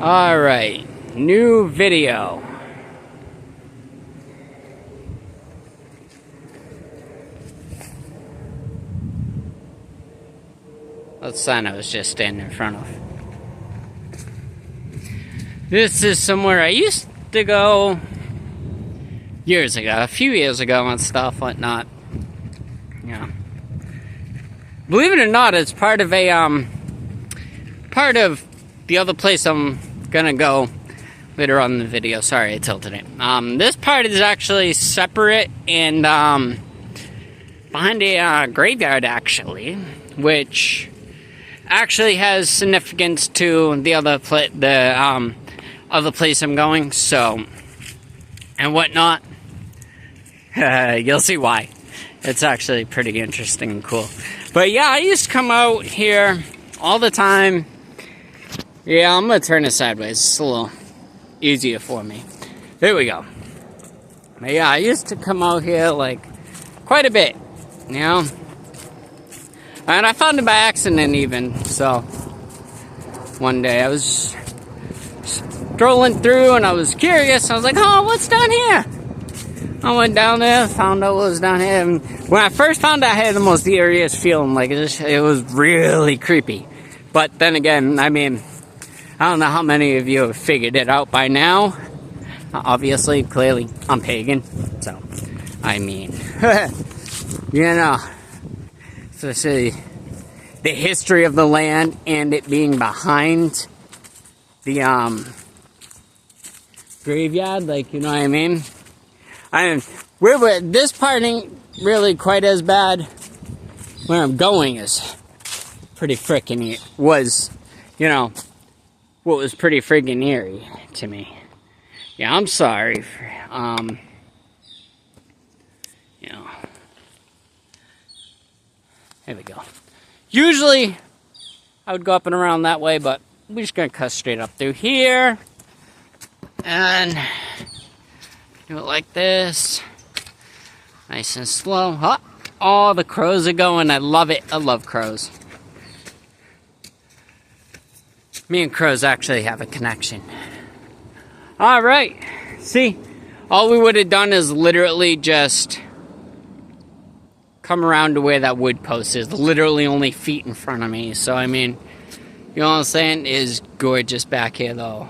Alright, new video. That sign I was just standing in front of. This is somewhere I used to go years ago, a few years ago and stuff, whatnot. Yeah. Believe it or not, it's part of the other place I'm gonna go later on in the video. Sorry, I tilted it. This part is actually separate and behind a graveyard, actually, which actually has significance to the other place I'm going. So and whatnot. You'll see why. It's actually pretty interesting and cool. But yeah, I used to come out here all the time. Yeah, I'm gonna turn it sideways. It's a little easier for me. There we go. But yeah, I used to come out here like quite a bit, you know. And I found it by accident even. So one day I was strolling through and I was curious. I was like, oh, what's down here? I went down there, found out what was down here. And when I first found out, I had the most eeriest feeling. Like, it was really creepy. But then again, I mean, I don't know how many of you have figured it out by now. Obviously, clearly, I'm pagan. So, I mean, you know, especially the history of the land and it being behind the graveyard, like, you know what I mean? This part ain't really quite as bad. Where I'm going is pretty freaking was, you know, what was pretty friggin' eerie to me. Yeah, I'm sorry for, you know. There we go. Usually, I would go up and around that way, but we're just gonna cut straight up through here. And do it like this. Nice and slow. Oh, all the crows are going. I love it. I love crows. Me and crows actually have a connection. Alright. See, all we would have done is literally just come around to where that wood post is. Literally only feet in front of me. So, I mean, you know what I'm saying? It is gorgeous back here, though.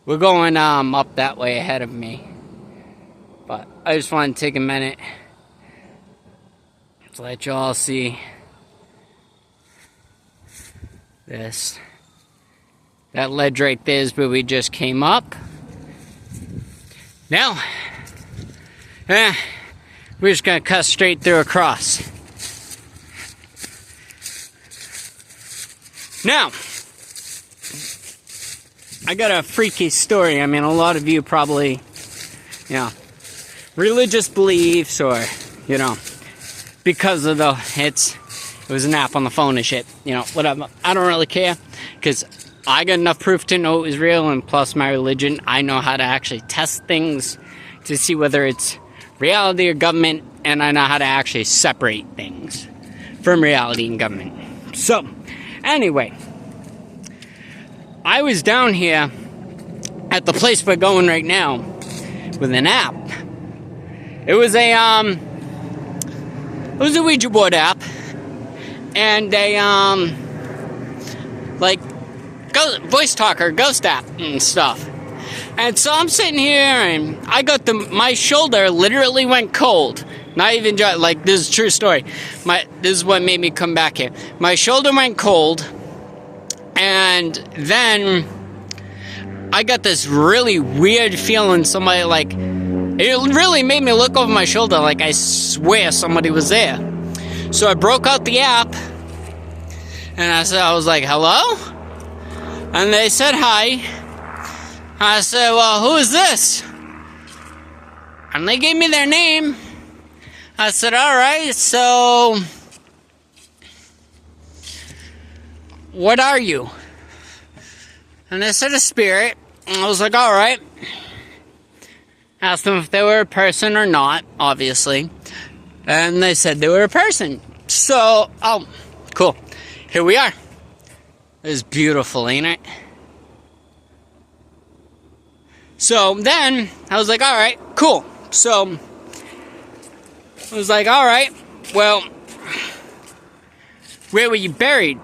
We're going up that way ahead of me. But I just want to take a minute to let you all see this. That ledge right there is where we just came up. Now, we're just going to cut straight through across. Now, I got a freaky story. I mean, a lot of you probably, you know, religious beliefs or, you know, because of it was an app on the phone and shit, you know, whatever. I don't really care because I got enough proof to know it was real, and plus my religion, I know how to actually test things to see whether it's reality or government, and I know how to actually separate things from reality and government. So, anyway, I was down here at the place we're going right now with an app. It was a Ouija board app and a voice talker, ghost app and stuff. And so I'm sitting here and I got my shoulder literally went cold. Not even like, this is a true story. This is what made me come back here. My shoulder went cold, and then I got this really weird feeling. Somebody, like, it really made me look over my shoulder like I swear somebody was there. So I broke out the app and I was like, hello? And they said hi. I said, well, who is this? And they gave me their name. I said, alright, so what are you? And they said a spirit. And I was like, alright. Asked them if they were a person or not, obviously. And they said they were a person. So, cool. Here we are. It's beautiful, ain't it? So then I was like, all right, cool. So I was like, all right, well, where were you buried?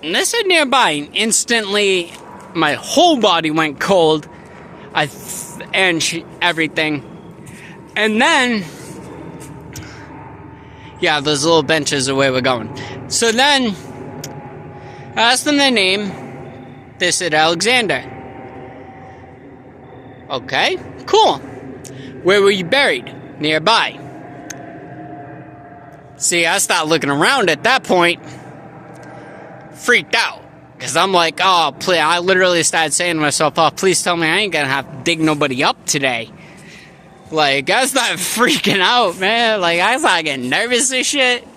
And they said nearby. And instantly, my whole body went cold. Everything. And then, yeah, those little benches are where we're going. So then, I asked them their name. They said Alexander. Okay, cool. Where were you buried? Nearby. See, I started looking around at that point. Freaked out. Because I'm like, oh, please. I literally started saying to myself, oh, please tell me I ain't going to have to dig nobody up today. Like, I started freaking out, man. Like, I started getting nervous and shit.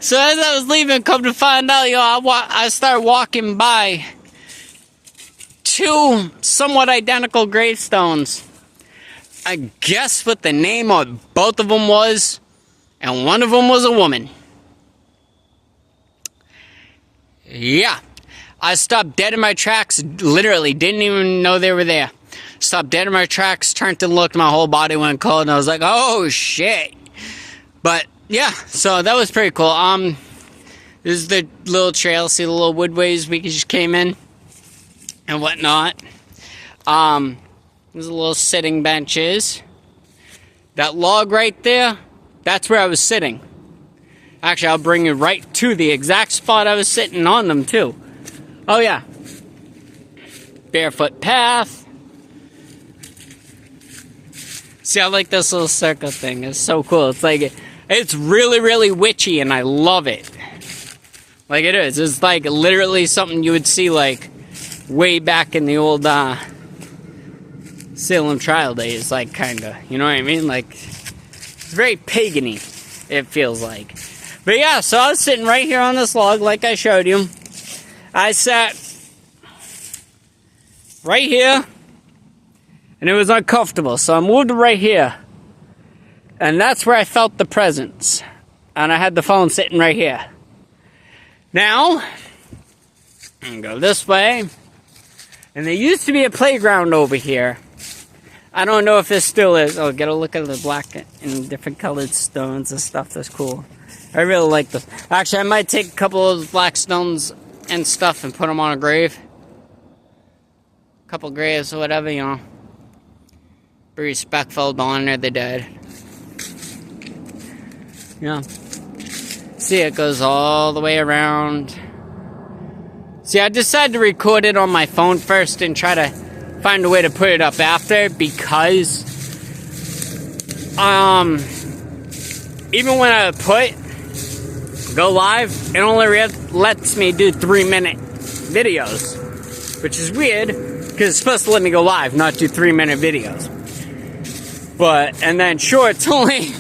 So as I was leaving, come to find out, I started walking by two somewhat identical gravestones. I guess what the name of both of them was, and one of them was a woman. Yeah. I stopped dead in my tracks, literally, didn't even know they were there. Stopped dead in my tracks, turned and looked, my whole body went cold, and I was like, oh, shit. But, yeah, so that was pretty cool. This is the little trail, see the little woodways we just came in, and whatnot. There's a little sitting benches. That log right there, that's where I was sitting. Actually, I'll bring you right to the exact spot I was sitting on them, too. Oh, yeah. Barefoot path. See, I like this little circle thing. It's so cool. It's like, it's really, really witchy, and I love it. Like, it is. It's like literally something you would see, like, way back in the old, Salem trial days, like, kinda. You know what I mean? Like, it's very pagan-y, it feels like. But yeah, so I was sitting right here on this log, like I showed you. I sat right here, and it was uncomfortable, so I moved right here. And that's where I felt the presence. And I had the phone sitting right here. Now, I'm gonna go this way. And there used to be a playground over here. I don't know if this still is. Oh, get a look at the black and different colored stones and stuff. That's cool. I really like this. Actually, I might take a couple of those black stones and stuff and put them on a grave. A couple graves or whatever, you know. Be respectful to honor the dead. Yeah. See, it goes all the way around. See, I decided to record it on my phone first and try to find a way to put it up after, because even when I put go live, it only lets me do 3-minute videos, which is weird because it's supposed to let me go live, not do 3-minute videos. But and then shorts only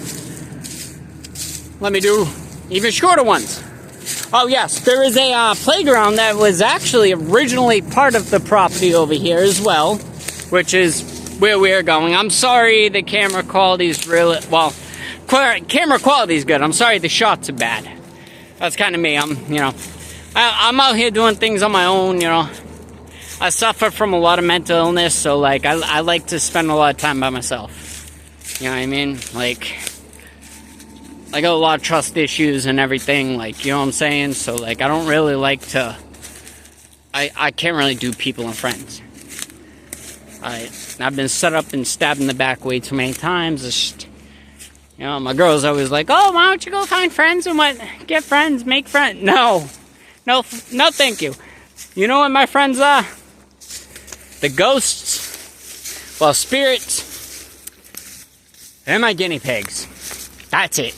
let me do even shorter ones. Oh yes, there is a playground that was actually originally part of the property over here as well, which is where we're going. I'm sorry the camera quality's really, well, camera quality's good. I'm sorry the shots are bad. That's kind of me. I'm out here doing things on my own, you know. I suffer from a lot of mental illness, so like I like to spend a lot of time by myself. You know what I mean? Like, I got a lot of trust issues and everything, like, you know what I'm saying? So, like, I don't really like to, I can't really do people and friends. I've been set up and stabbed in the back way too many times. It's just, you know, my girl's always like, oh, why don't you go find friends and get friends, make friends. No, thank you. You know what my friends are? The ghosts, well, spirits, and my guinea pigs. That's it.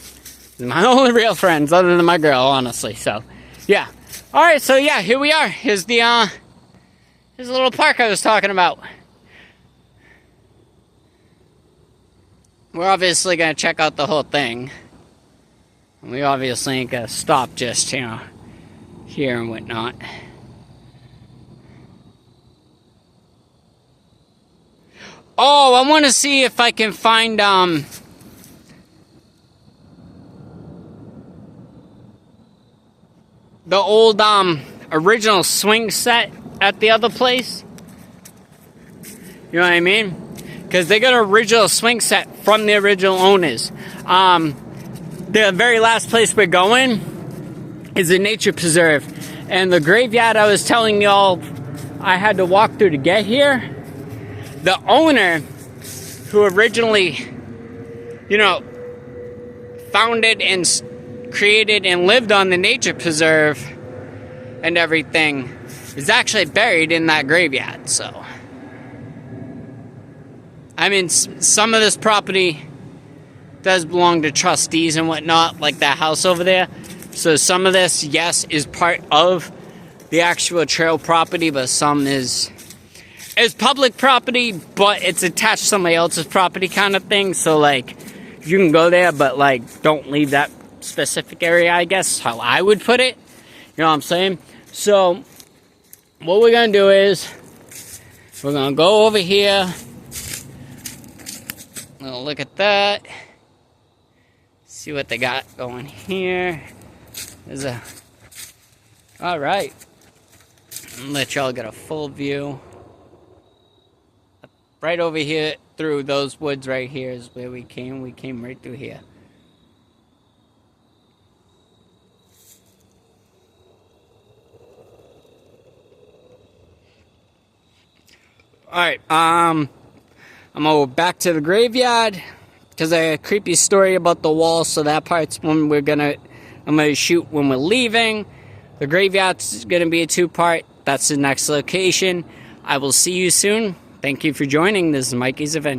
My only real friends, other than my girl, honestly. So, yeah. All right. So, yeah, here we are. Here's the little park I was talking about. We're obviously gonna check out the whole thing. We obviously ain't gonna stop just, you know, here and whatnot. Oh, I want to see if I can find the old original swing set at the other place. You know what I mean? Because they got an original swing set from the original owners. The very last place we're going is a nature preserve. And the graveyard I was telling y'all I had to walk through to get here, the owner who originally, you know, founded and created and lived on the nature preserve and everything is actually buried in that graveyard. So I mean, some of this property does belong to trustees and whatnot, like that house over there. So some of this, yes, is part of the actual trail property, but some is public property, but it's attached to somebody else's property kind of thing. So like, you can go there, but like, don't leave that specific area, I guess, how I would put it. You know what I'm saying? So what we're gonna do is we're gonna go over here. We'll look at that. See what they got going here. There's a... Alright. Let y'all get a full view. Right over here, through those woods right here is where we came. We came right through here. Alright, I'm gonna go back to the graveyard because I had a creepy story about the wall, so that part's when I'm gonna shoot when we're leaving. The graveyard's gonna be a 2-part. That's the next location. I will see you soon. Thank you for joining. This is Mikey's Adventure.